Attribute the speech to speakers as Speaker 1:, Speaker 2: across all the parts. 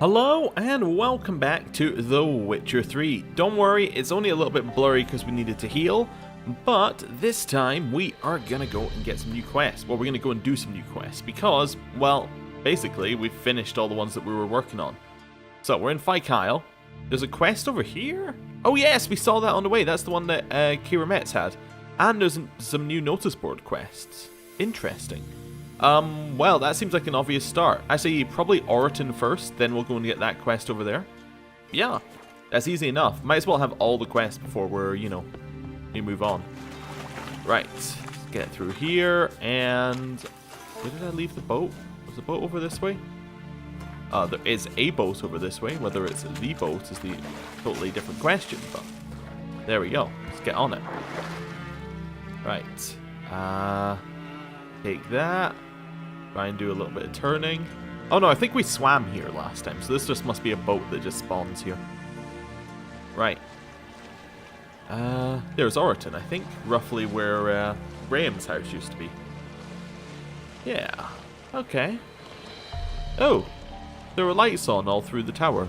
Speaker 1: Hello and welcome back to The Witcher 3. Don't worry, it's only a little bit blurry because we needed to heal, but this time we are gonna go and get some new quests. Well, we're gonna go and do some new quests because, well, basically we've finished all the ones that we were working on. So we're in Kyle. There's a quest over here? Oh yes, we saw that on the way. That's the one that Kira Metz had. And there's some new notice board quests. Interesting. Well, that seems like an obvious start. Actually, probably Oriton first, then we'll go and get that quest over there. Yeah, that's easy enough. Might as well have all the quests before we move on. Right, let's get through here, and where did I leave the boat? Was the boat over this way? There is a boat over this way. Whether it's the boat is the totally different question, but there we go. Let's get on it. Right, take that. Try and do a little bit of turning. Oh no, I think we swam here last time, so this just must be a boat that just spawns here. Right. There's Oriton, I think, roughly where Graham's house used to be. Yeah, okay. Oh, there were lights on all through the tower.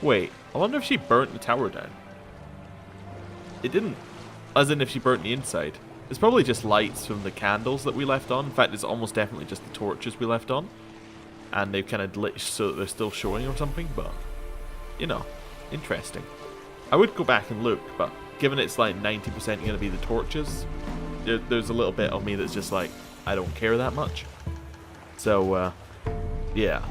Speaker 1: Wait, I wonder if she burnt the tower down. It didn't, as in if she burnt the inside. It's probably just lights from the candles that we left on. In fact, it's almost definitely just the torches we left on. And they've kind of lit so that they're still showing or something, but, you know, interesting. I would go back and look, but given it's like 90% going to be the torches, there's a little bit of me that's just like, I don't care that much. So, yeah.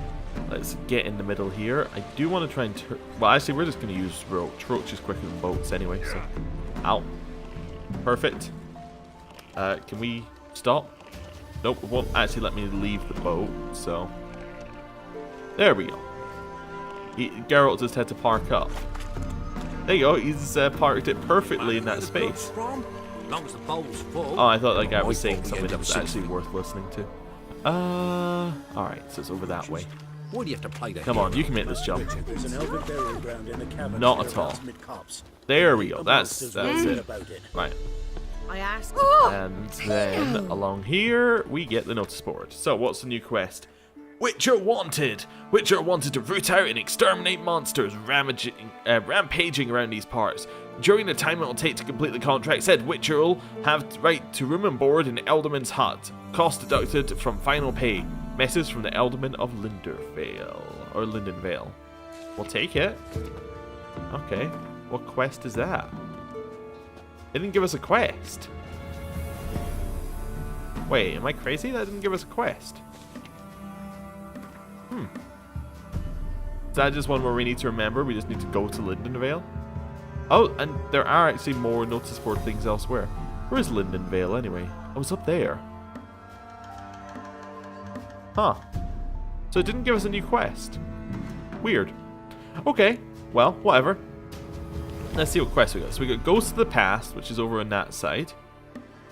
Speaker 1: Let's get in the middle here. I do want to try and well, actually, we're just going to use Roach. Roach is quicker than boats anyway, so. Ow. Perfect. Can we stop? Nope, it won't actually let me leave the boat, so... There we go. Geralt just had to park up. There you go, he's parked it perfectly in that space. Oh, I thought that guy was saying something that was actually worth listening to. Alright, so it's over that way.
Speaker 2: Why do you have to play that?
Speaker 1: Come on, you can make this jump. Not at all. There we go, that's it. Right.
Speaker 3: I asked.
Speaker 1: And then along here we get the notice board. So what's the new quest? Witcher wanted! Witcher wanted to root out and exterminate monsters rampaging around these parts. During the time it will take to complete the contract, said Witcher will have the right to room and board in Elderman's hut. Cost deducted from final pay. Message from the Elderman of Lindenvale. We'll take it. Okay. What quest is that? They didn't give us a quest. Wait, am I crazy? That didn't give us a quest. Is that just one where we need to remember? We just need to go to Lindenvale? Oh, and there are actually more notice board things elsewhere. Where is Lindenvale anyway? I was up there. Huh. So it didn't give us a new quest. Weird. Okay, well, whatever. Let's see what quest we got. So we got Ghost of the Past, which is over on that side.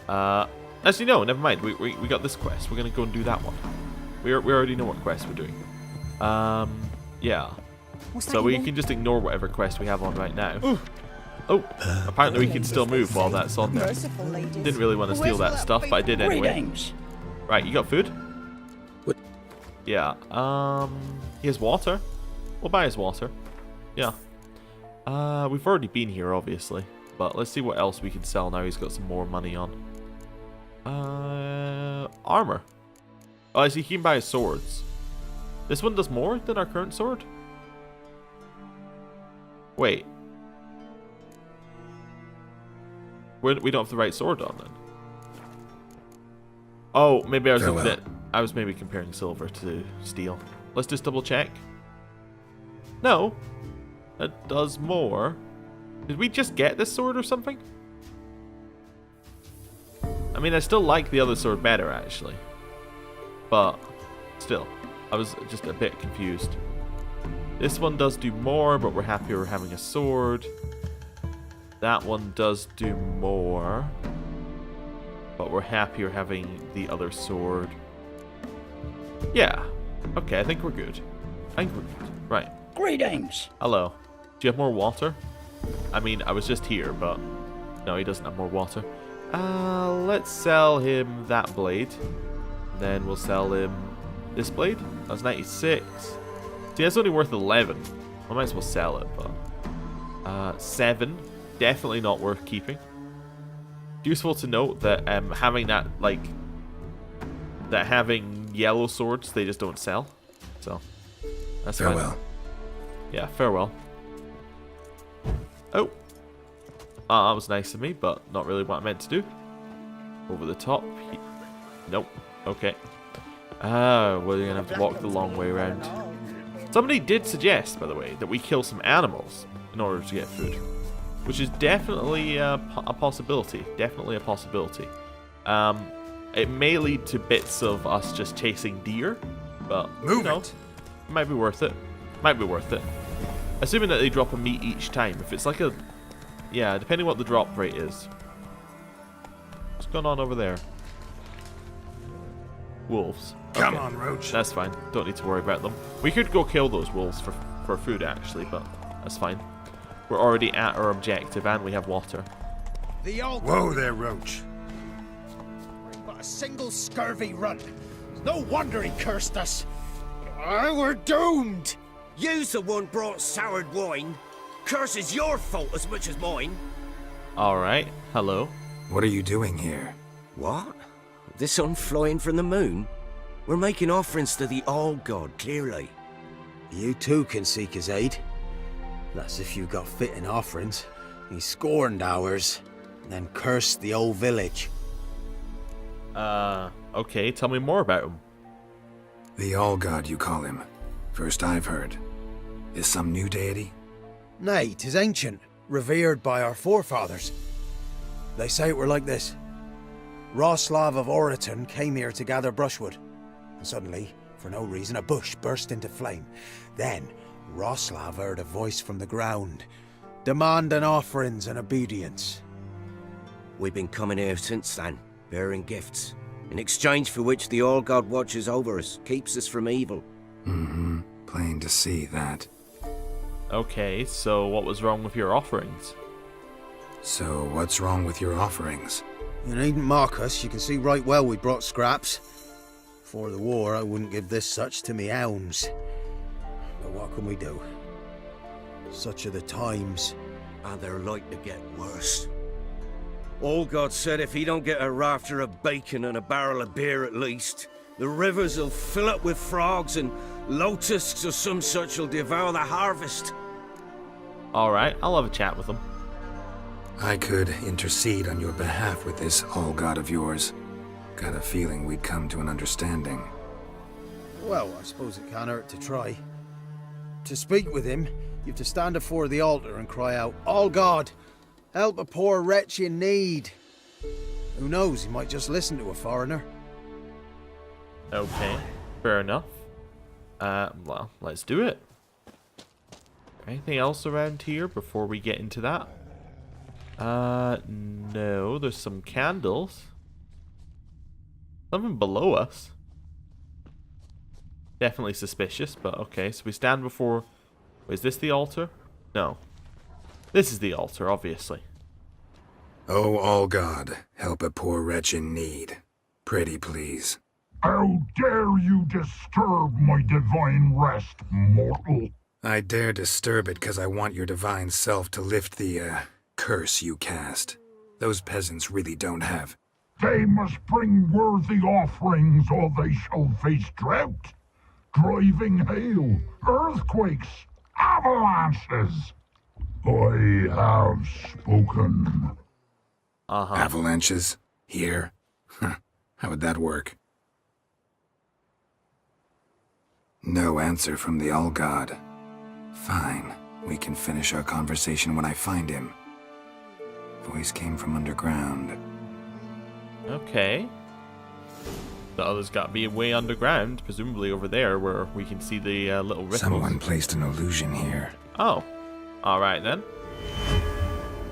Speaker 1: Actually, no, never mind. We got this quest. We're going to go and do that one. We already know what quest we're doing. Yeah. So we can just ignore whatever quest we have on right now. Ooh. Oh, apparently we can still move while that's on there. Didn't really want to steal that stuff, but I did anyway. Right, you got food? Yeah. He has water. We'll buy his water. Yeah. We've already been here, obviously. But let's see what else we can sell now he's got some more money on. Armor. Oh, I see he can buy his swords. This one does more than our current sword? Wait. We don't have the right sword on, then. Oh, maybe I was looking at... I was maybe comparing silver to steel. Let's just double check. No. That does more. Did we just get this sword or something? I mean, I still like the other sword better, actually. But, still. I was just a bit confused. This one does do more, but we're happier having a sword. That one does do more. But we're happier having the other sword. Yeah. Okay, I think we're good. I think we're good. Right.
Speaker 2: Greetings.
Speaker 1: Hello. Do you have more water? I mean, I was just here, but... No, he doesn't have more water. Let's sell him that blade. Then we'll sell him This blade? That's 96. See, that's only worth 11. I might as well sell it, but... 7. Definitely not worth keeping. Useful to note that having that, like... That having yellow swords, they just don't sell. So, that's fine.
Speaker 3: Farewell.
Speaker 1: Yeah, farewell. Oh. That was nice of me, but not really what I meant to do. Over the top. Nope. Okay. We're going to have to walk the long way around. Somebody did suggest, by the way, that we kill some animals in order to get food. Which is definitely a possibility. Definitely a possibility. It may lead to bits of us just chasing deer, but, you know, it might be worth it. Might be worth it. Assuming that they drop a meat each time. If it's like a... Yeah, depending what the drop rate is. What's going on over there? Wolves.
Speaker 3: Come
Speaker 1: Okay.
Speaker 3: on, Roach.
Speaker 1: That's fine. Don't need to worry about them. We could go kill those wolves for food, actually, but that's fine. We're already at our objective, and we have water.
Speaker 3: Whoa there, Roach.
Speaker 2: But a single scurvy run. No wonder he cursed us. We're doomed.
Speaker 4: You's the one brought soured wine. Curse is your fault as much as mine.
Speaker 1: Alright. Hello.
Speaker 3: What are you doing here?
Speaker 4: What? The sun flying from the moon? We're making offerings to the All-God, clearly.
Speaker 5: You too can seek his aid. That's if you got fitting offerings. He scorned ours, then cursed the old village.
Speaker 1: Okay, tell me more about him.
Speaker 3: The All-God, you call him. First I've heard. Is some new deity?
Speaker 5: Nay, 'tis ancient, revered by our forefathers. They say it were like this. Roslav of Oriton came here to gather brushwood. And suddenly, for no reason, a bush burst into flame. Then, Roslav heard a voice from the ground, demanding offerings and obedience.
Speaker 4: We've been coming here since then, bearing gifts, in exchange for which the All-God watches over us, keeps us from evil.
Speaker 3: Mm-hmm. Plain to see that.
Speaker 1: Okay, so what was wrong with your offerings?
Speaker 3: So, what's wrong with your offerings?
Speaker 5: You needn't mock us, you can see right well we brought scraps. Before the war, I wouldn't give this such to me hounds. But what can we do? Such are the times.
Speaker 4: And they're like to get worse. All-God said if he don't get a rafter of bacon and a barrel of beer at least, the rivers will fill up with frogs and locusts or some such will devour the harvest.
Speaker 1: Alright, I'll have a chat with him.
Speaker 3: I could intercede on your behalf with this All-God of yours. Got a feeling we'd come to an understanding.
Speaker 5: Well, I suppose it can't hurt to try. To speak with him, you have to stand before the altar and cry out, "All God, help a poor wretch in need." Who knows, he might just listen to a foreigner.
Speaker 1: Okay, fair enough. Well, let's do it. Anything else around here before we get into that? No, there's some candles. Something below us. Definitely suspicious, but okay. So we stand before... Wait, is this the altar? No. This is the altar, obviously.
Speaker 3: Oh, All-God, help a poor wretch in need. Pretty please.
Speaker 6: How dare you disturb my divine rest, mortal?
Speaker 3: I dare disturb it because I want your divine self to lift the, curse you cast. Those peasants really don't have.
Speaker 6: They must bring worthy offerings or they shall face drought, driving hail, earthquakes, avalanches. I have spoken.
Speaker 3: Avalanches? Here? Huh. How would that work? No answer from the All-God. Fine. We can finish our conversation when I find him. Voice came from underground.
Speaker 1: Okay. The other's got to be way underground, presumably over there where we can see the little ripples.
Speaker 3: Someone placed an illusion here.
Speaker 1: Oh. Alright then.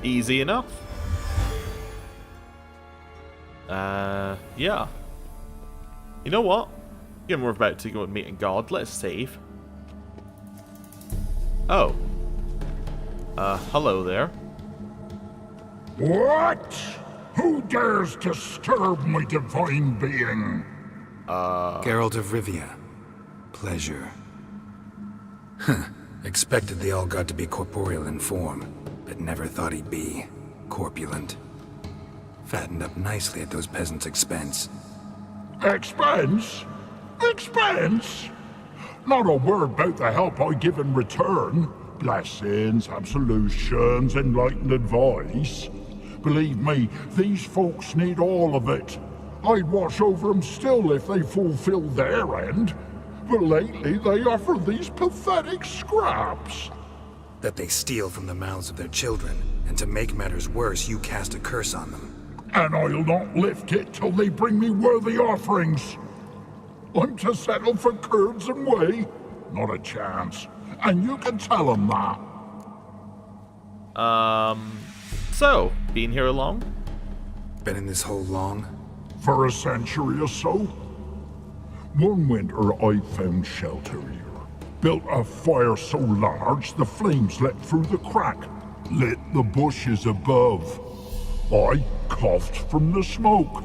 Speaker 1: Easy enough. Yeah. You know what? Given we're about to go and meet a god, let's save. Oh. Hello there.
Speaker 6: What? Who dares disturb my divine being?
Speaker 3: Geralt of Rivia. pleasure. Huh. Expected the All-God to be corporeal in form, but never thought he'd be corpulent. Fattened up nicely at those peasants' expense.
Speaker 6: Expense? Expense? Not a word about the help I give in return. Blessings, absolutions, enlightened advice. Believe me, these folks need all of it. I'd watch over them still if they fulfilled their end. But lately they offer these pathetic scraps.
Speaker 3: That they steal from the mouths of their children, and to make matters worse, you cast a curse on them.
Speaker 6: And I'll not lift it till they bring me worthy offerings. I'm to settle for curds and whey? Not a chance. And you can tell them that.
Speaker 1: So, been here long?
Speaker 3: Been in this hole long?
Speaker 6: For a century or so. One winter I found shelter here. Built a fire so large the flames leapt through the crack, lit the bushes above. I coughed from the smoke,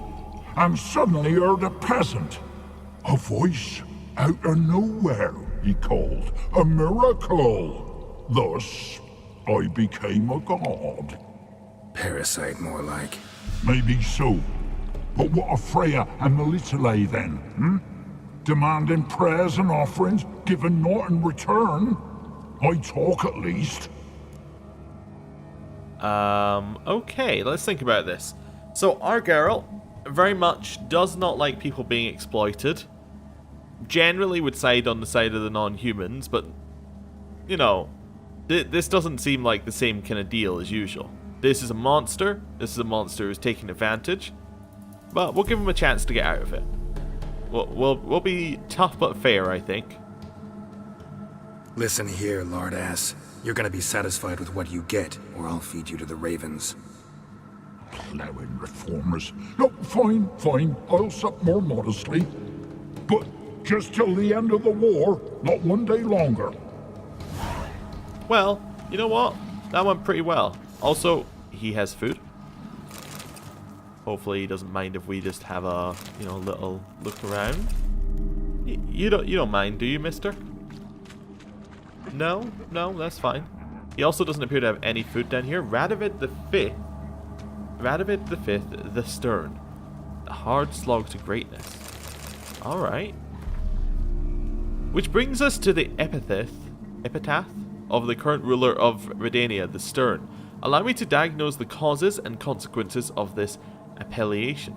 Speaker 6: and suddenly heard a peasant. A voice out of nowhere, he called. A miracle. Thus, I became a god.
Speaker 3: Parasite, more like.
Speaker 6: Maybe so. But what of Freya and the Little then, Demanding prayers and offerings, given naught in return? I talk at least.
Speaker 1: Okay, let's think about this. So, our Geralt very much does not like people being exploited. Generally would side on the side of the non-humans, but, you know, this doesn't seem like the same kind of deal as usual. This is a monster. This is a monster who's taking advantage. But we'll give him a chance to get out of it. We'll be tough but fair, I think.
Speaker 3: Listen here, lard ass. You're gonna be satisfied with what you get, or I'll feed you to the ravens.
Speaker 6: Plowing reformers. No, fine. I'll sup more modestly. But just till the end of the war, not one day longer.
Speaker 1: Well, you know what? That went pretty well. Also, he has food. Hopefully he doesn't mind if we just have a, little look around. You don't mind, do you, mister? No, that's fine. He also doesn't appear to have any food down here. Radovid the Fifth, the Stern. A hard slog to greatness. Alright. Which brings us to the epitaph of the current ruler of Redania, the Stern. Allow me to diagnose the causes and consequences of this appellation.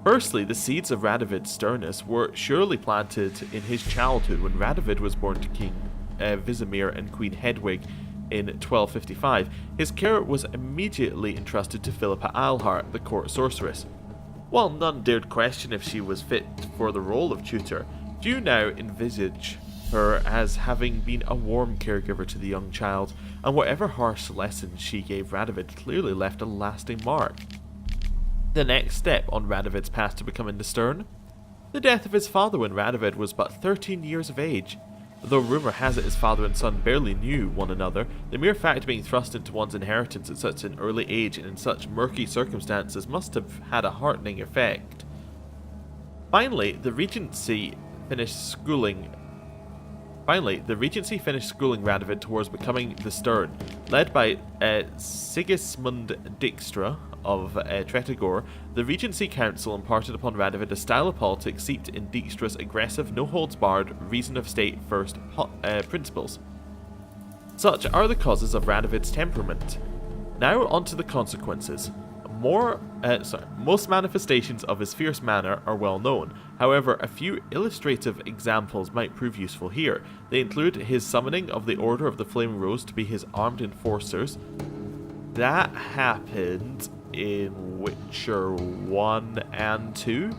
Speaker 1: Firstly, the seeds of Radovid's sternness were surely planted in his childhood when Radovid was born to King Vizimir and Queen Hedwig in 1255. His care was immediately entrusted to Philippa Eilhart, the court sorceress. While none dared question if she was fit for the role of tutor, few now envisage her as having been a warm caregiver to the young child, and whatever harsh lessons she gave Radovid clearly left a lasting mark. The next step on Radovid's path to becoming the Stern? The death of his father when Radovid was but 13 years of age. Though rumour has it his father and son barely knew one another, the mere fact of being thrust into one's inheritance at such an early age and in such murky circumstances must have had a heartening effect. Finally, the Regency finished schooling Radovid towards becoming the Stern. Led by Sigismund Dijkstra of Tretogor, the Regency Council imparted upon Radovid a style of politics steeped in Dijkstra's aggressive, no-holds-barred, reason-of-state-first principles. Such are the causes of Radovid's temperament. Now on to the consequences. Most manifestations of his fierce manner are well known. However, a few illustrative examples might prove useful here. They include his summoning of the Order of the Flaming Rose to be his armed enforcers. That happened in Witcher 1 and 2?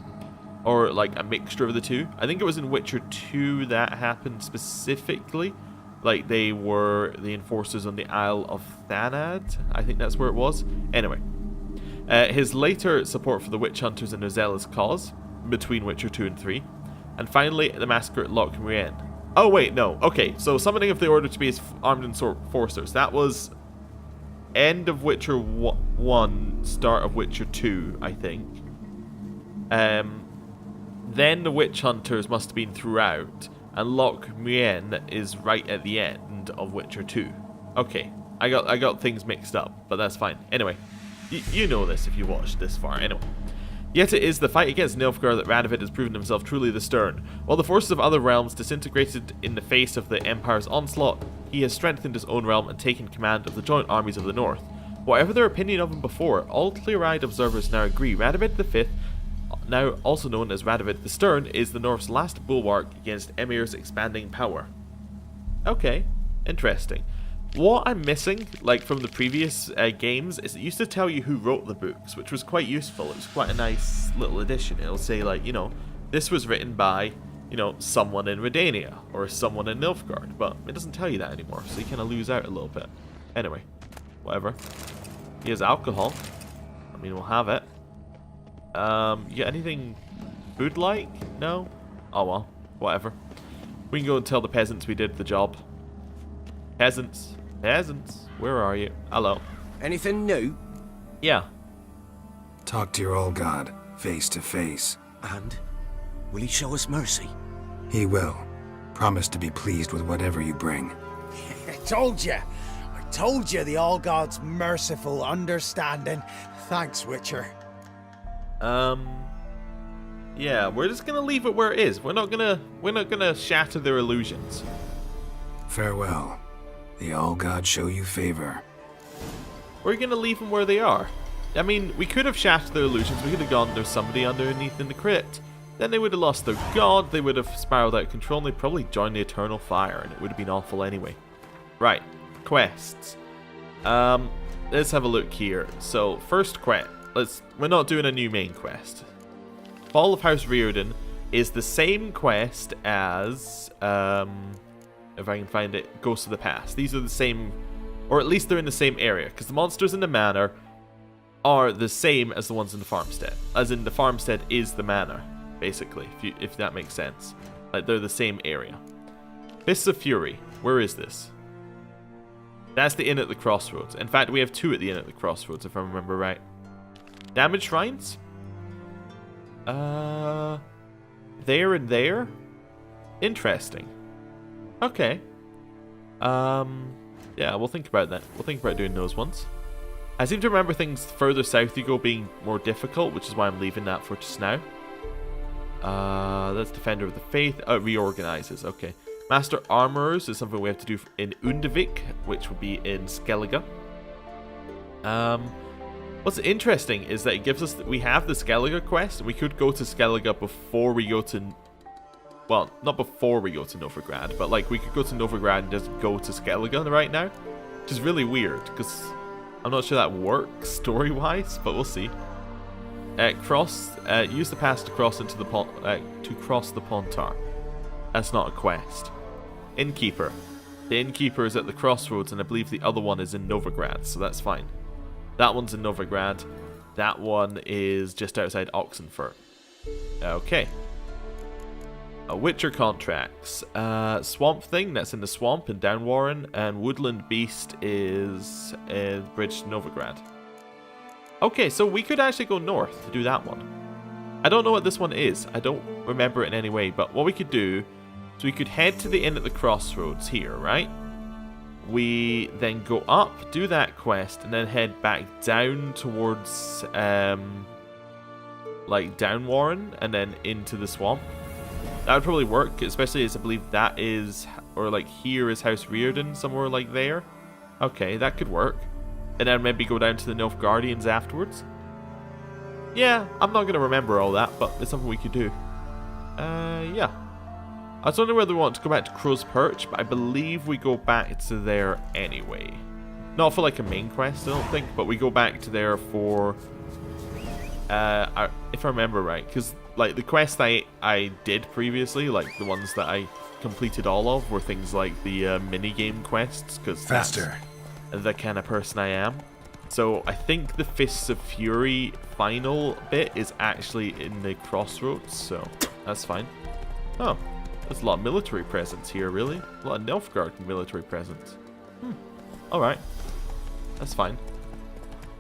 Speaker 1: Or like a mixture of the two? I think it was in Witcher 2 that happened specifically. Like they were the enforcers on the Isle of Thanad. I think that's where it was. Anyway. His later support for the witch hunters in Nozella's cause, between Witcher 2 and 3. And finally, the massacre at Loch Muirn. Oh wait, no. Okay, so summoning of the Order to be his armed enforcers. That was end of Witcher 1, start of Witcher 2, I think. Then the witch hunters must have been throughout. and Loch Muyen is right at the end of Witcher 2. Okay, I got things mixed up, but that's fine. Anyway, you know this if you watched this far. Anyway. Yet it is the fight against Nilfgaard that Radovid has proven himself truly the stern. While the forces of other realms disintegrated in the face of the Empire's onslaught, he has strengthened his own realm and taken command of the joint armies of the North. Whatever their opinion of him before, all clear-eyed observers now agree Radovid V, now also known as Radovid the Stern, is the North's last bulwark against Emir's expanding power. Okay, interesting. What I'm missing, like from the previous games, is it used to tell you who wrote the books, which was quite useful. It was quite a nice little addition. It'll say, like, you know, this was written by, you know, someone in Redania, or someone in Nilfgaard, but it doesn't tell you that anymore, so you kind of lose out a little bit. Anyway, whatever. Here's alcohol. I mean, we'll have it. You got anything food-like? No? Oh well, whatever. We can go and tell the peasants we did the job. Peasants. Peasants. Where are you? Hello.
Speaker 4: Anything new?
Speaker 1: Yeah.
Speaker 3: Talk to your old god, face to face.
Speaker 4: And? Will he show us mercy?
Speaker 3: He will. Promise to be pleased with whatever you bring.
Speaker 5: I told you the All God's merciful understanding. Thanks, Witcher.
Speaker 1: Yeah, we're just gonna leave it where it is. We're not gonna shatter their illusions.
Speaker 3: Farewell. The All Gods show you favor.
Speaker 1: We're gonna leave them where they are. I mean, we could have shattered their illusions. We could have gone, there's somebody underneath in the crypt. Then they would have lost their god. They would have spiraled out of control, and they'd probably joined the Eternal Fire, and it would have been awful anyway. Right, quests. Let's have a look here. So, first quest. We're not doing a new main quest. Fall of House Reardon is the same quest as, if I can find it, Ghosts of the Past. These are the same, or at least they're in the same area, because the monsters in the manor are the same as the ones in the farmstead. As in, the farmstead is the manor, basically, if that makes sense. Like, they're the same area. Fists of Fury. Where is this? That's the inn at the crossroads. In fact, we have two at the inn at the crossroads, if I remember right. Damage shrines? There and there? Interesting. Okay. Yeah, we'll think about that. We'll think about doing those ones. I seem to remember things further south you go being more difficult, which is why I'm leaving that for just now. That's Defender of the Faith. Reorganizes. Okay. Master Armorers is something we have to do in Undavik, which would be in Skellige. What's interesting is that it gives us... We have the Skellige quest, and we could go to Skellige before we go to... Well, not before we go to Novigrad, but like we could go to Novigrad and just go to Skellige right now. Which is really weird, because I'm not sure that works story-wise, but we'll see. Use the pass to cross into the cross the Pontar. That's not a quest. Innkeeper. The innkeeper is at the crossroads, and I believe the other one is in Novigrad, so that's fine. That one's in Novigrad. That one is just outside Oxenfurt. Okay. Witcher contracts. Swamp Thing, that's in the swamp in Downwarren, and Woodland Beast is in Bridge to Novigrad. Okay, so we could actually go north to do that one. I don't know what this one is. I don't remember it in any way, but what we could do is we could head to the inn at the crossroads here, right? We then go up, do that quest, and then head back down towards, like, Downwarren, and then into the swamp. That would probably work, especially as I believe that is, or like here is House Reardon, somewhere like there. Okay, that could work. And then maybe go down to the Nilfgaardians afterwards. Yeah, I'm not going to remember all that, but it's something we could do. Yeah. I was wondering whether we want to go back to Crow's Perch, but I believe we go back to there anyway. Not for like a main quest, I don't think, but we go back to there for... if I remember right, because like the quests I did previously, like the ones that I completed all of, were things like the mini-game quests, because
Speaker 3: Faster.
Speaker 1: That's the kind of person I am. So I think the Fists of Fury final bit is actually in the crossroads, so that's fine. Oh, there's a lot of military presence here, really. A lot of Nilfgaard military presence. Alright. That's fine.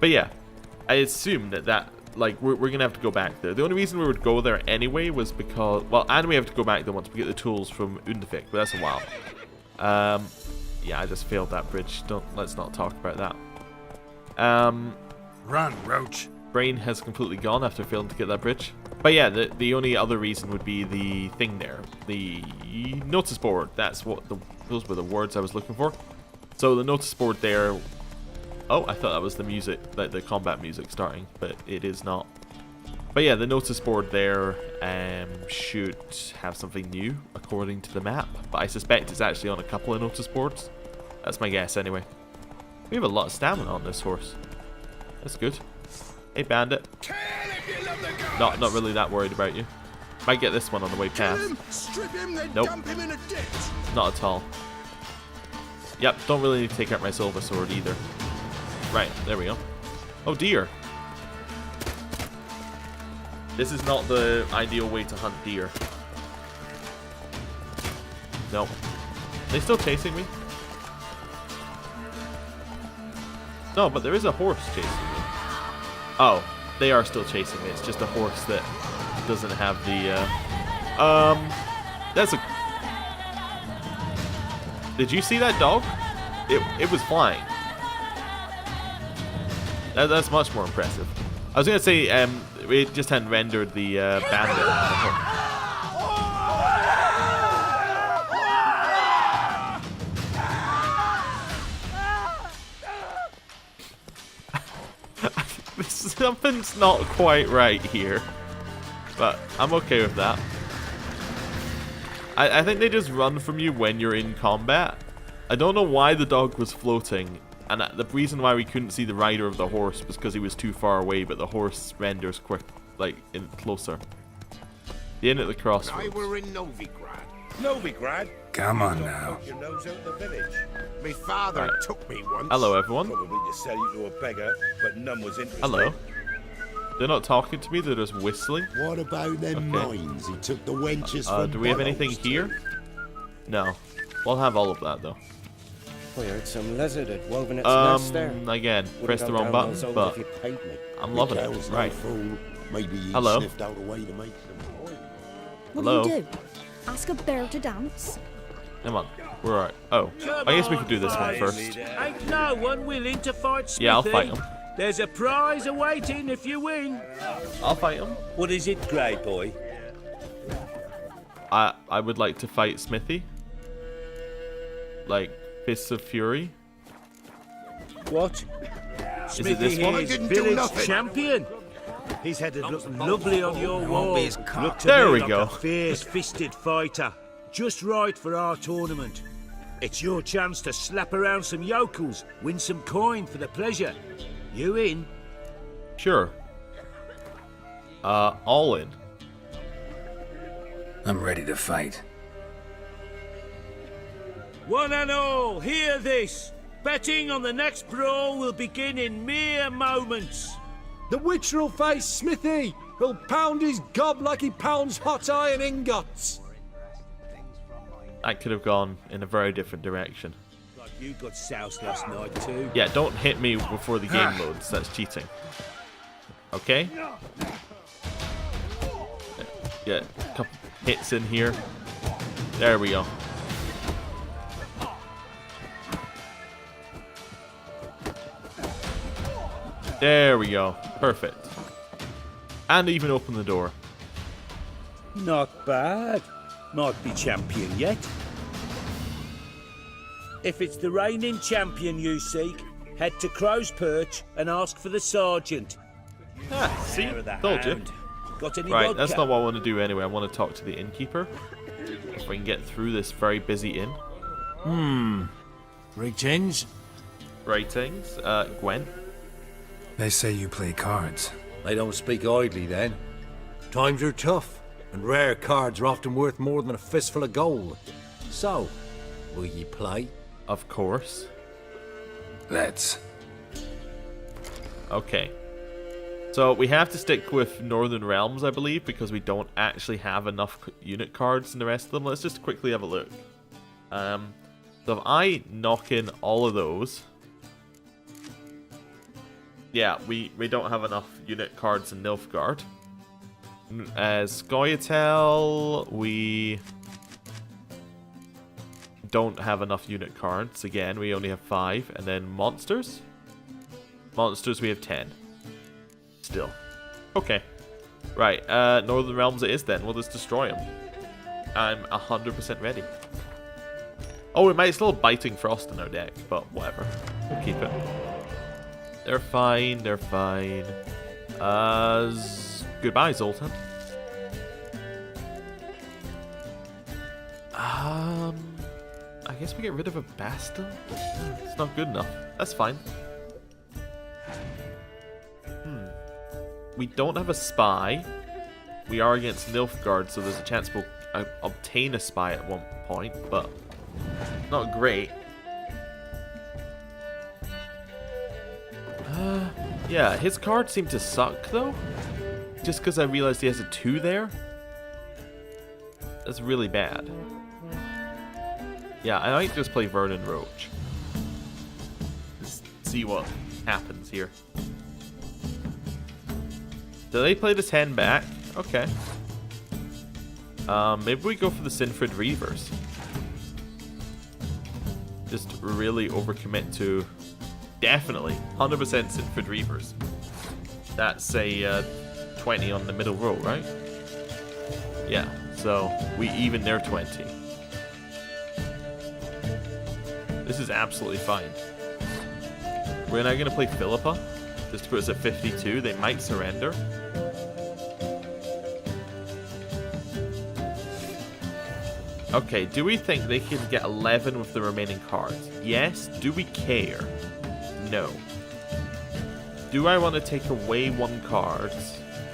Speaker 1: But yeah, I assume that like, we're going to have to go back there. The only reason we would go there anyway was because... Well, and we have to go back there once we get the tools from Untitled, but that's a while. Yeah, I just failed that bridge. Let's not talk about that.
Speaker 3: Run, Roach.
Speaker 1: Brain has completely gone after failing to get that bridge. But yeah, the only other reason would be the thing there. The notice board. Those were the words I was looking for. So the notice board there... Oh, I thought that was the music, like the combat music starting, but it is not. But yeah, the notice board there should have something new, according to the map. But I suspect it's actually on a couple of notice boards. That's my guess, anyway. We have a lot of stamina on this horse. That's good. Hey, bandit. Not really that worried about you. Might get this one on the way past. Nope. Not at all. Yep, don't really need to take out my silver sword either. Right, there we go. Oh deer. This is not the ideal way to hunt deer. No. Are they still chasing me? No, but there is a horse chasing me. Oh, they are still chasing me. It's just a horse that doesn't have the, That's a... Did you see that dog? It was flying. That's much more impressive. I was gonna say, it just hadn't rendered the bandit. Something's not quite right here, but I'm okay with that. I think they just run from you when you're in combat. I don't know why the dog was floating. And the reason why we couldn't see the rider of the horse was because he was too far away, but the horse renders quick, like, closer. The inn at the crossroads.
Speaker 7: I were in Novigrad.
Speaker 4: Novigrad?
Speaker 3: Come on now.
Speaker 7: Your nose out the village. My father took me once.
Speaker 1: Hello, everyone.
Speaker 7: Probably to sell you to a beggar, but none was interested.
Speaker 1: Hello. They're not talking to me, they're just whistling.
Speaker 8: What about them mines? He took the wenches from
Speaker 1: do we have anything here? No. We'll have all of that, though.
Speaker 4: I heard some lizard had woven its nest there.
Speaker 1: Again, press the wrong button, but I'm loving it. Right.
Speaker 8: Maybe he
Speaker 1: Hello.
Speaker 8: sniffed out a way to make them coin.
Speaker 9: What
Speaker 1: Hello.
Speaker 9: do you do? Ask a bear to dance?
Speaker 1: Come on. We're alright. Oh. I guess we could do this one first.
Speaker 10: Ain't no one willing to fight Smithy.
Speaker 1: Yeah, I'll fight him.
Speaker 10: There's a prize awaiting if you win.
Speaker 1: I'll fight him.
Speaker 10: What is it, Grey Boy?
Speaker 1: I would like to fight Smithy. Like, Fists of Fury.
Speaker 10: What?
Speaker 1: Is it this one?
Speaker 10: Is village champion. His head'd look lovely on your wall. Look to
Speaker 1: There
Speaker 10: me
Speaker 1: we
Speaker 10: like
Speaker 1: go.
Speaker 10: a fierce-fisted fighter. Just right for our tournament. It's your chance to slap around some yokels, win some coin for the pleasure. You in?
Speaker 1: Sure. All in.
Speaker 3: I'm ready to fight.
Speaker 10: One and all, hear this. Betting on the next brawl will begin in mere moments.
Speaker 11: The Witcher will face Smithy. He'll pound his gob like he pounds hot iron ingots.
Speaker 1: That could have gone in a very different direction.
Speaker 10: Like you got soused last night too.
Speaker 1: Yeah, don't hit me before the game loads. That's cheating. Okay? Yeah, a couple hits in here. There we go. There we go. Perfect. And even open the door.
Speaker 10: Not bad. Might be champion yet. If it's the reigning champion you seek, head to Crow's Perch and ask for the sergeant.
Speaker 1: Ah, see? Told you.
Speaker 10: Got any
Speaker 1: Right,
Speaker 10: vodka?
Speaker 1: that's not what I want to do anyway. I want to talk to the innkeeper. If we can get through this very busy inn.
Speaker 11: Greetings.
Speaker 1: Ratings. Gwen.
Speaker 3: They say you play cards.
Speaker 11: They don't speak idly then. Times are tough, and rare cards are often worth more than a fistful of gold. So, will ye play?
Speaker 1: Of course.
Speaker 3: Let's.
Speaker 1: Okay. So we have to stick with Northern Realms, I believe, because we don't actually have enough unit cards in the rest of them. Let's just quickly have a look. So if I knock in all of those, Yeah, we don't have enough unit cards in Nilfgaard. As Scoia'tael, we don't have enough unit cards. Again, we only have 5. And then monsters? Monsters, we have 10. Still. Okay. Right, Northern Realms it is then. We'll just destroy them. I'm 100% ready. Oh, we might still have Biting Frost in our deck, but whatever. We'll keep it. They're fine, they're fine. Goodbye, Zoltan. I guess we get rid of a Basta? It's not good enough. That's fine. We don't have a spy. We are against Nilfgaard, so there's a chance we'll obtain a spy at one point, but not great. Yeah, his cards seem to suck, though. Just because I realized he has a 2 there. That's really bad. Yeah, I might just play Vernon Roach. Just see what happens here. Do they play the 10 back? Okay. Maybe we go for the Sinfred Reavers. Just really overcommit to... Definitely. 100% Sinfred Reavers. That's a 20 on the middle row, right? Yeah, so we even their 20. This is absolutely fine. We're now going to play Philippa. Just to put us at 52. They might surrender. Okay, do we think they can get 11 with the remaining cards? Yes. Do we care? No. Do I want to take away 1 card?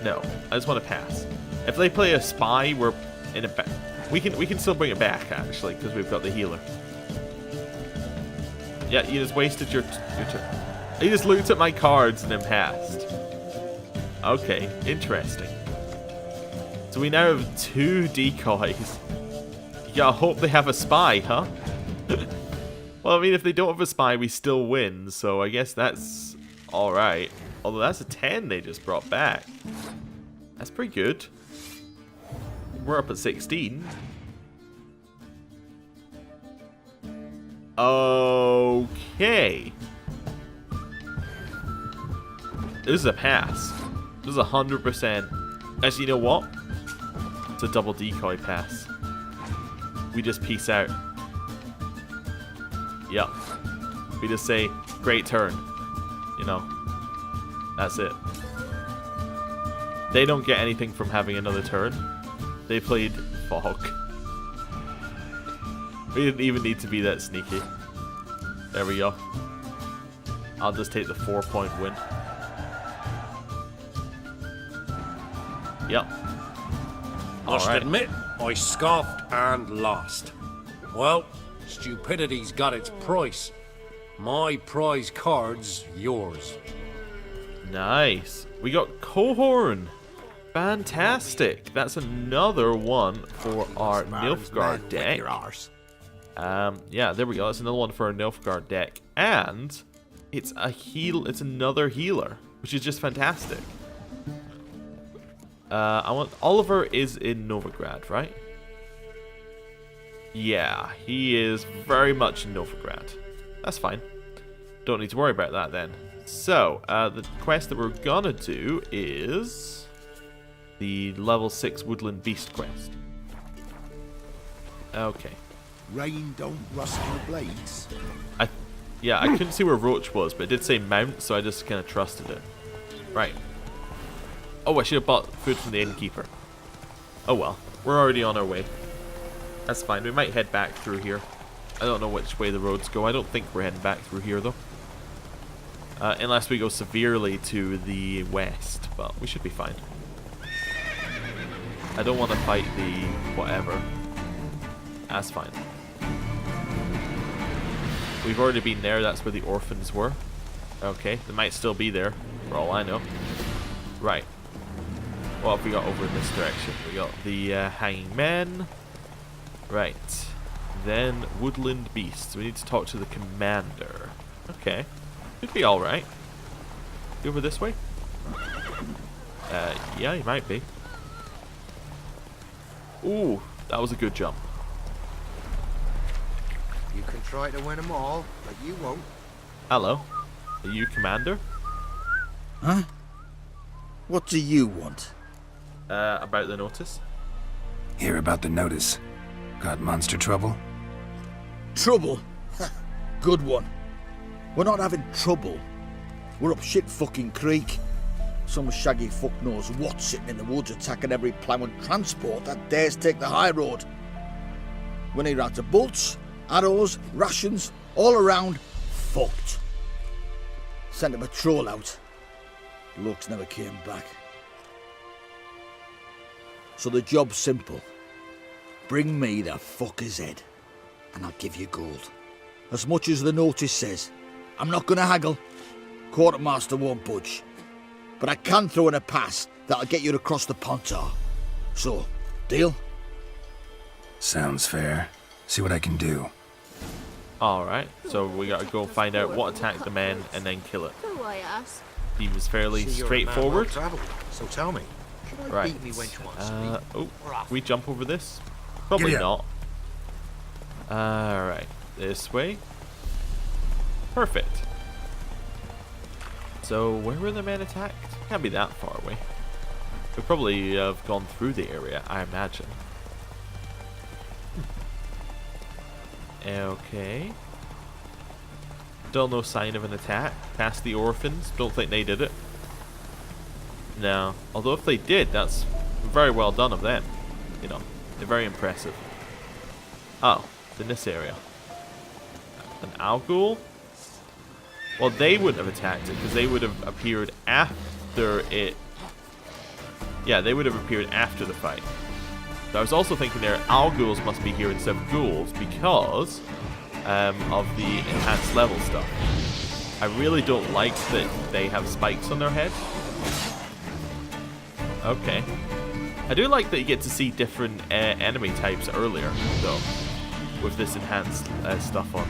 Speaker 1: No. I just want to pass. If they play a spy, we're in a back. We can still bring it back, actually, because we've got the healer. Yeah, you just wasted your turn. You just looked at my cards and then passed. Okay, interesting. So we now have 2 decoys. You gotta hope they have a spy, huh? Well, I mean, if they don't have a spy, we still win, so I guess that's alright. Although that's a 10 they just brought back. That's pretty good. We're up at 16. Okay. This is a pass. This is 100%. Actually, you know what? It's a double decoy pass. We just peace out. Yep. We just say, great turn. You know. That's it. They don't get anything from having another turn. They played Fog. We didn't even need to be that sneaky. There we go. I'll just take the 4-point win. Yep.
Speaker 11: Must admit, I scoffed and lost. Well, stupidity's got its price. My prize card's yours.
Speaker 1: Nice. We got Cohorn. Fantastic. That's another one for our Nilfgaard deck. Yeah, there we go. That's another one for our Nilfgaard deck. And it's it's another healer, which is just fantastic. Oliver is in Novigrad, right? Yeah, he is very much in Novigrad. That's fine. Don't need to worry about that then. So, the quest that we're gonna do is the level 6 Woodland Beast quest. Okay.
Speaker 8: Rain don't rust your blades.
Speaker 1: Yeah, I couldn't see where Roach was, but it did say mount, so I just kind of trusted it. Right. Oh, I should have bought food from the innkeeper. Oh well, we're already on our way. That's fine, we might head back through here. I don't know which way the roads go. I don't think we're heading back through here, though. Unless we go severely to the west, but we should be fine. I don't want to fight the whatever. That's fine. We've already been there, that's where the orphans were. Okay, they might still be there, for all I know. Right. What have we got over in this direction? We got the Hanging Men. Right. Then Woodland Beasts. We need to talk to the commander. Okay. Should be alright. You over this way? Yeah, he might be. Ooh, that was a good jump.
Speaker 7: You can try to win them all, but you won't.
Speaker 1: Hello. Are you Commander?
Speaker 2: Huh? What do you want?
Speaker 1: About the notice?
Speaker 3: Hear about the notice. Got monster trouble?
Speaker 2: Trouble? Good one. We're not having trouble. We're up shit fucking creek. Some shaggy fuck knows what sitting in the woods attacking every plough and transport that dares take the high road. We need rounds of bolts, arrows, rations, all around fucked. Sent a patrol out. Blokes never came back. So the job's simple. Bring me the fucker's head, and I'll give you gold. As much as the notice says. I'm not gonna haggle. Quartermaster won't budge. But I can throw in a pass that'll get you across the Pontar. So, deal?
Speaker 3: Sounds fair. See what I can do.
Speaker 1: Alright, so we gotta go find out what attacked the men and then kill it.
Speaker 9: Who I ask?
Speaker 1: Seems fairly
Speaker 7: See, you're a man
Speaker 1: straightforward.
Speaker 7: well travelled, so tell me, should I
Speaker 1: Right.
Speaker 7: beat me when you want to speak?
Speaker 1: Oh, can we jump over this? Probably
Speaker 3: Giddy
Speaker 1: not. Alright, this way. Perfect. So, where were the men attacked? Can't be that far away. We probably have gone through the area, I imagine. Okay. Still no sign of an attack. Past the orphans. Don't think they did it. No. Although if they did, that's very well done of them. You know, they're very impressive. Oh, it's in this area. An Alghoul? Well, they wouldn't have attacked it because they would have appeared after it. Yeah, they would have appeared after the fight. So I was also thinking there, Alghouls must be here instead of ghouls because of the enhanced level stuff. I really don't like that they have spikes on their head. Okay. I do like that you get to see different enemy types earlier, though, with this enhanced stuff on.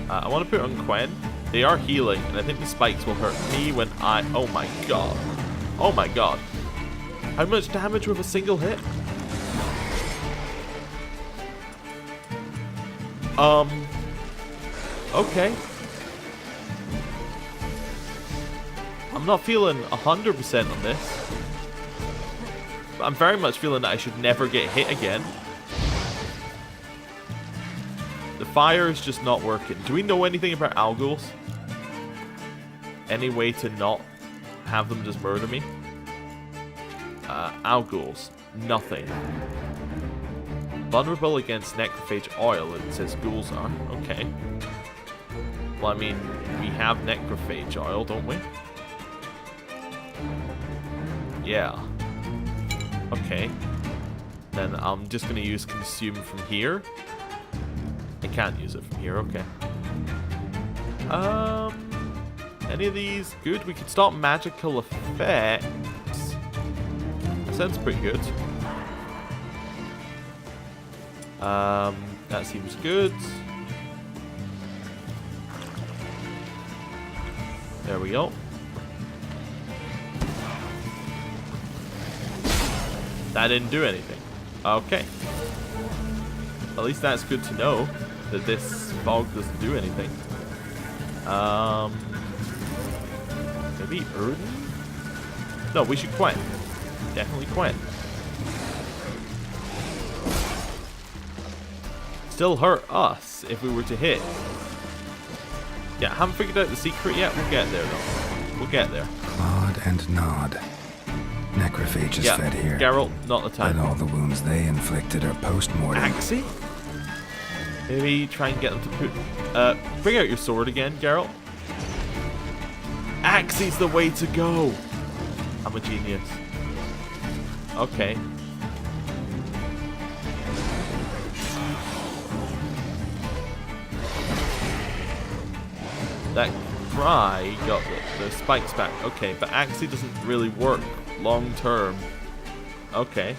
Speaker 1: I want to put it on Quen. They are healing, and I think the spikes will hurt me when I... Oh my god. Oh my god. How much damage with a single hit? Okay. I'm not feeling 100% on this. But I'm very much feeling that I should never get hit again. The fire is just not working. Do we know anything about Alghouls? Any way to not have them just murder me? Alghouls. Nothing. Vulnerable against necrophage oil, it says ghouls are. Okay. Well, I mean, we have necrophage oil, don't we? Yeah. Okay. Then I'm just going to use consume from here. I can't use it from here, okay. Any of these good? We could start magical effects. That sounds pretty good. That seems good. There we go. That didn't do anything. Okay. At least that's good to know that this fog doesn't do anything. Maybe Erden? No, we should Quen. Definitely Quen. Still hurt us if we were to hit. Yeah, I haven't figured out the secret yet. We'll get there though. We'll get there.
Speaker 3: Clawed and gnawed. Necrophage is fed here.
Speaker 1: Geralt, not the time.
Speaker 3: But all the wounds they inflicted are post-mortem.
Speaker 1: Axie? Maybe try and get them to put... bring out your sword again, Geralt. Axie's the way to go. I'm a genius. Okay. That cry got the spikes back. Okay, but Axie doesn't really work long term. Okay.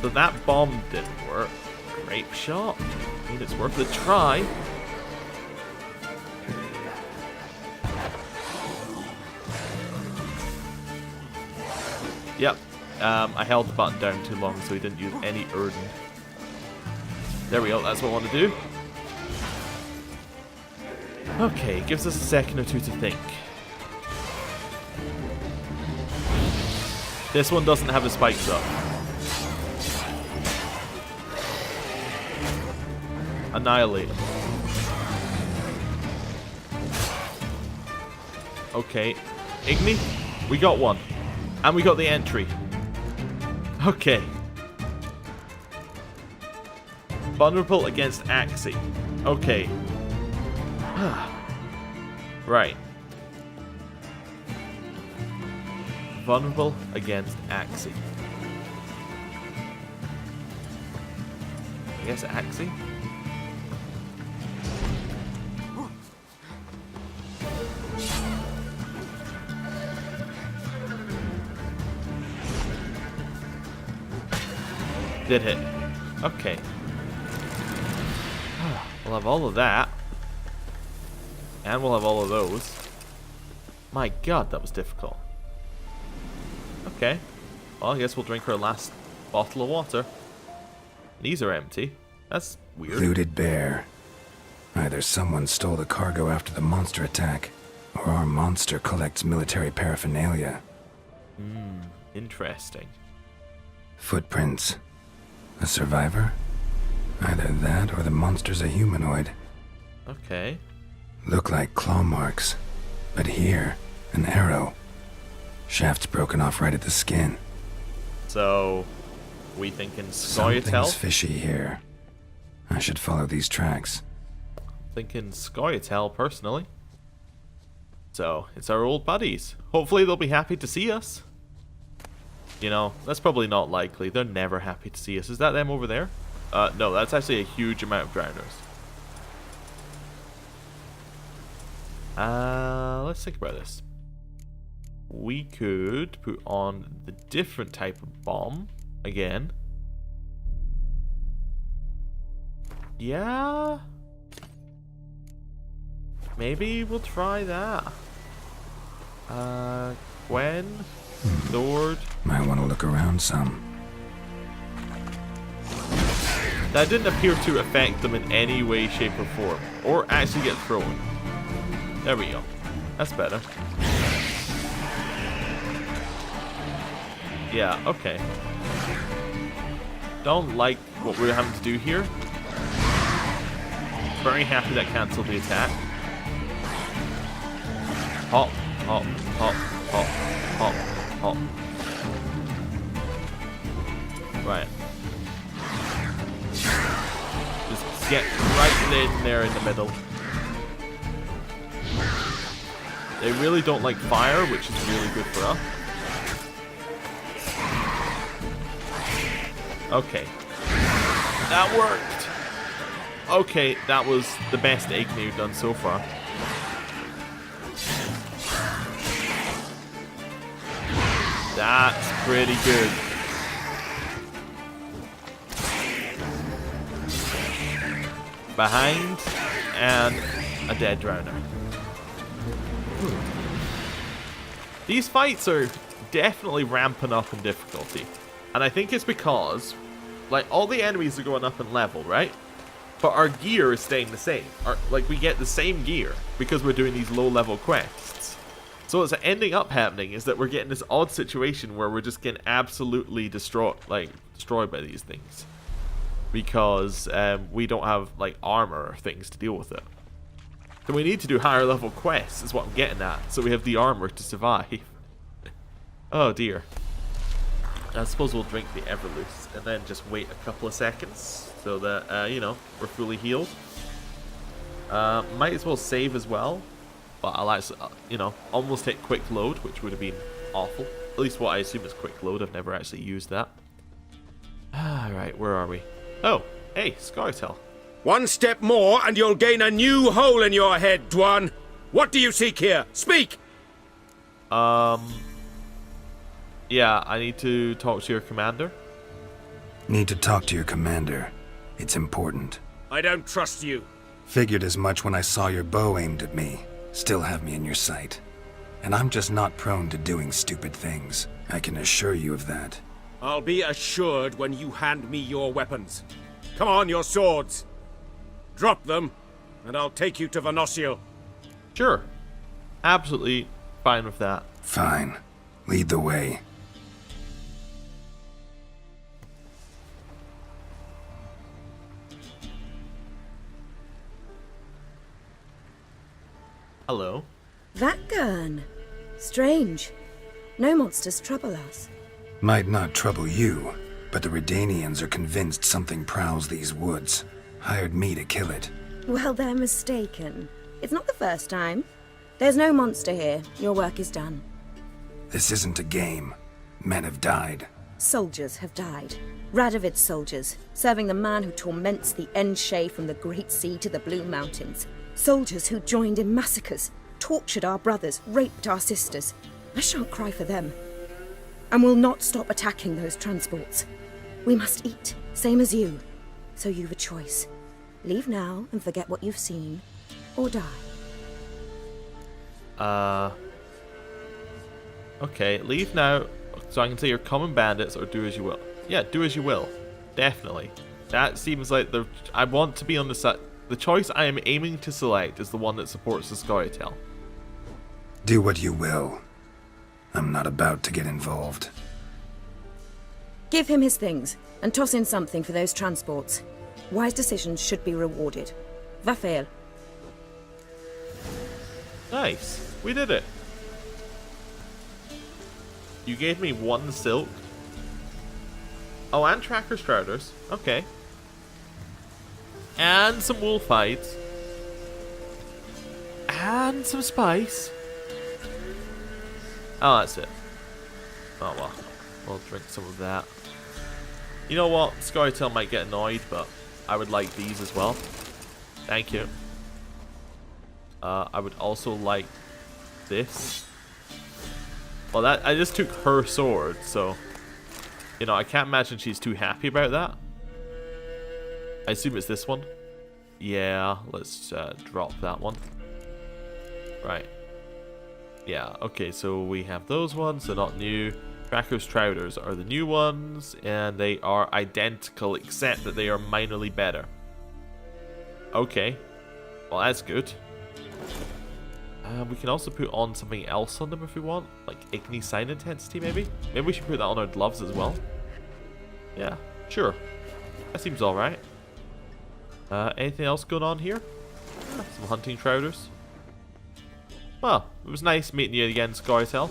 Speaker 1: So that bomb didn't work. Great shot. I mean, it's worth a try. Yep. I held the button down too long, so he didn't use any Erden. There we go. That's what I want to do. Okay, gives us a second or two to think. This one doesn't have the spikes up. Annihilate. Okay. Igni, we got one. And we got the entry. Okay. Vulnerable against Axie. Okay. Right. Vulnerable against Axie. I guess Axie? Did hit. Okay. We'll have all of that. And we'll have all of those. My god, that was difficult. Okay. Well, I guess we'll drink our last bottle of water. These are empty. That's weird.
Speaker 3: Looted bear. Either someone stole the cargo after the monster attack, or our monster collects military paraphernalia.
Speaker 1: Interesting.
Speaker 3: Footprints. A survivor? Either that or the monster's a humanoid.
Speaker 1: Okay.
Speaker 3: Look like claw marks. But here, an arrow. Shaft's broken off right at the skin.
Speaker 1: So, we thinking
Speaker 3: Something's
Speaker 1: Scoia'tael?
Speaker 3: fishy here. I should follow these tracks.
Speaker 1: Thinking Scoia'tael, personally. So, it's our old buddies. Hopefully they'll be happy to see us. You know, that's probably not likely. They're never happy to see us. Is that them over there? No, that's actually a huge amount of drowners. Let's think about this. We could put on the different type of bomb again. Yeah. Maybe we'll try that. Gwen, sword.
Speaker 3: Might want to look around some.
Speaker 1: That didn't appear to affect them in any way, shape, or form, or actually get thrown. There we go. That's better. Yeah, okay. Don't like what we're having to do here. Very happy that cancelled the attack. Hop, hop, hop, hop, hop, hop. Right. Just get right in there in the middle. They really don't like fire, which is really good for us. Okay. That worked. Okay, that was the best Igni we've done so far. That's pretty good. Behind, and a dead drowner. These fights are definitely ramping up in difficulty. And I think it's because, like, all the enemies are going up in level, right? But our gear is staying the same. Like, we get the same gear because we're doing these low-level quests. So what's ending up happening is that we're getting this odd situation where we're just getting absolutely destroyed by these things. Because we don't have, like, armor or things to deal with it. So we need to do higher level quests, is what I'm getting at. So we have the armor to survive. Oh dear. I suppose we'll drink the Everloose and then just wait a couple of seconds so that, you know, we're fully healed. Might as well save as well. But I'll actually, you know, almost hit quick load, which would have been awful. At least what I assume is quick load. I've never actually used that. Alright, where are we? Oh, hey, Scoia'tael.
Speaker 4: One step more and you'll gain a new hole in your head, Dwan. What do you seek here? Speak!
Speaker 1: Yeah, I need to talk to your commander.
Speaker 3: Need to talk to your commander. It's important.
Speaker 4: I don't trust you.
Speaker 3: Figured as much when I saw your bow aimed at me. Still have me in your sight. and I'm just not prone to doing stupid things. I can assure you of that.
Speaker 12: I'll be assured when you hand me your weapons. Come on, your swords. Drop them, and I'll take you to Venosio.
Speaker 1: Sure. Absolutely fine with that.
Speaker 3: Fine. Lead the way.
Speaker 1: Hello.
Speaker 9: That gun. Strange. No monsters trouble us.
Speaker 3: Might not trouble you, but the Redanians are convinced something prowls these woods. Hired me to kill it.
Speaker 9: Well, they're mistaken. It's not the first time. There's no monster here. Your work is done.
Speaker 3: This isn't a game. Men have died.
Speaker 9: Soldiers have died. Radovid's soldiers, serving the man who torments the Enshe from the Great Sea to the Blue Mountains. Soldiers who joined in massacres, tortured our brothers, raped our sisters. I shan't cry for them. And will not stop attacking those transports. We must eat, same as you. So you've a choice. Leave now and forget what you've seen, or die.
Speaker 1: Okay, leave now, so I can say you're common bandits, or do as you will. Yeah, do as you will. Definitely. That seems like I want to be on the side. The choice I am aiming to select is the one that supports the Scoia'tael.
Speaker 3: Do what you will. I'm not about to get involved.
Speaker 9: Give him his things, and toss in something for those transports. Wise decisions should be rewarded. Vafael.
Speaker 1: Nice. We did it. You gave me 1 silk. Oh, and tracker strouders. Okay. And some wolf hides. And some spice. Oh, that's it. Oh, well. We'll drink some of that. You know what? Scoia'tael might get annoyed, but I would like these as well. Thank you. I would also like this. Well, that I just took her sword, so you know I can't imagine she's too happy about that. I assume it's this one. Yeah, let's drop that one. Right. Yeah. Okay. So we have those ones. They're not new. Cracker's Trouters are the new ones, and they are identical except that they are minorly better. Okay. Well, that's good. We can also put on something else on them if we want, like Igni Sign Intensity maybe? Maybe we should put that on our gloves as well. Yeah, sure. That seems alright. Anything else going on here? Some hunting trouters. Well, it was nice meeting you again, Scoia'tael.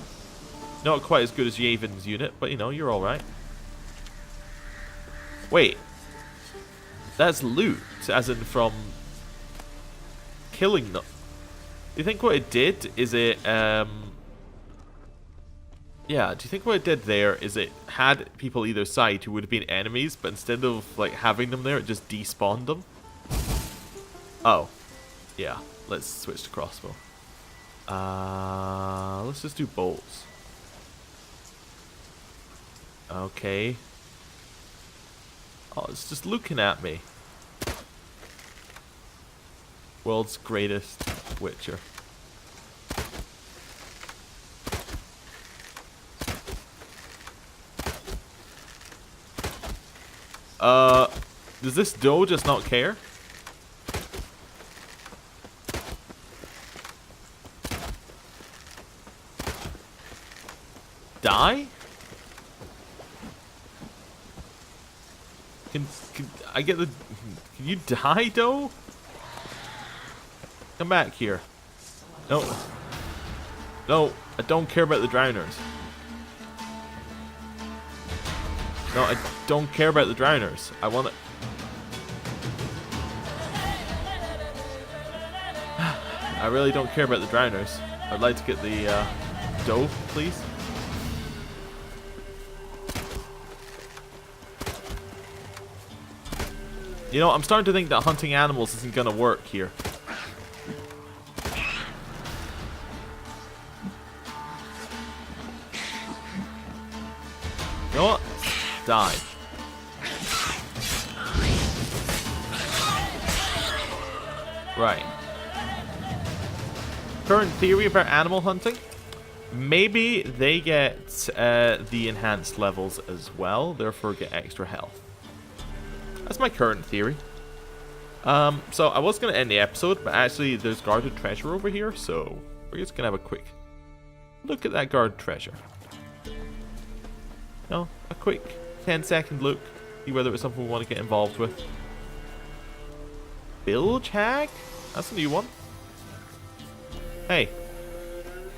Speaker 1: Not quite as good as Yavon's unit, but you know, you're alright. Wait. That's loot, as in from killing them. Do you think what it did is it, yeah, do you think what it did there is it had people either side who would have been enemies, but instead of, like, having them there, it just despawned them? Oh. Yeah, let's switch to crossbow. Let's just do bolts. Okay. Oh, it's just looking at me. World's greatest Witcher. Does this doe just not care? Die? Can I get the... Can you die, doe? Come back here. No. No, I don't care about the drowners. No, I don't care about the drowners. I want it. I really don't care about the drowners. I'd like to get the doe, please. You know, I'm starting to think that hunting animals isn't gonna work here. You know what? Die. Right. Current theory about animal hunting? Maybe they get the enhanced levels as well, therefore get extra health. That's my current theory. So I was going to end the episode, but actually there's guarded treasure over here, so we're just going to have a quick look at that guarded treasure. No, a quick 10-second look, see whether it's something we want to get involved with. Bilge Hag? That's a new one. Hey.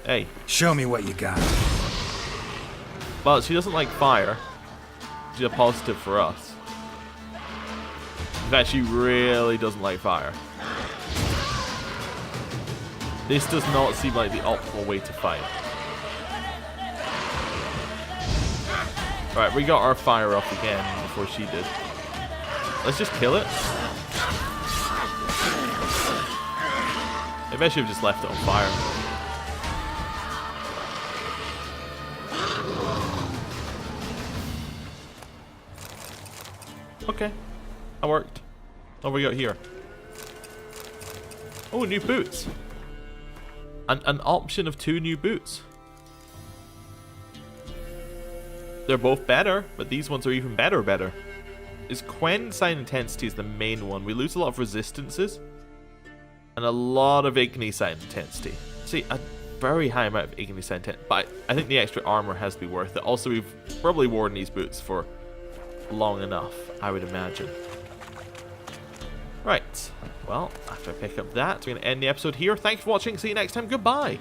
Speaker 1: Hey.
Speaker 3: Show me what you got.
Speaker 1: Well, she doesn't like fire. She's a positive for us. In fact, she really doesn't like fire. This does not seem like the optimal way to fight. Right, we got our fire up again before she did. Let's just kill it. Maybe I should have just left it on fire. Okay, that worked. What have we got here? Oh, new boots. An option of 2 new boots. They're both better, but these ones are even better. Is Quen Sign Intensity is the main one. We lose a lot of resistances. And a lot of Igni Sign Intensity. See, a very high amount of Igni Sign Intensity. But I think the extra armor has to be worth it. Also, we've probably worn these boots for long enough, I would imagine. Right. Well, after I pick up that, we're going to end the episode here. Thanks for watching. See you next time. Goodbye.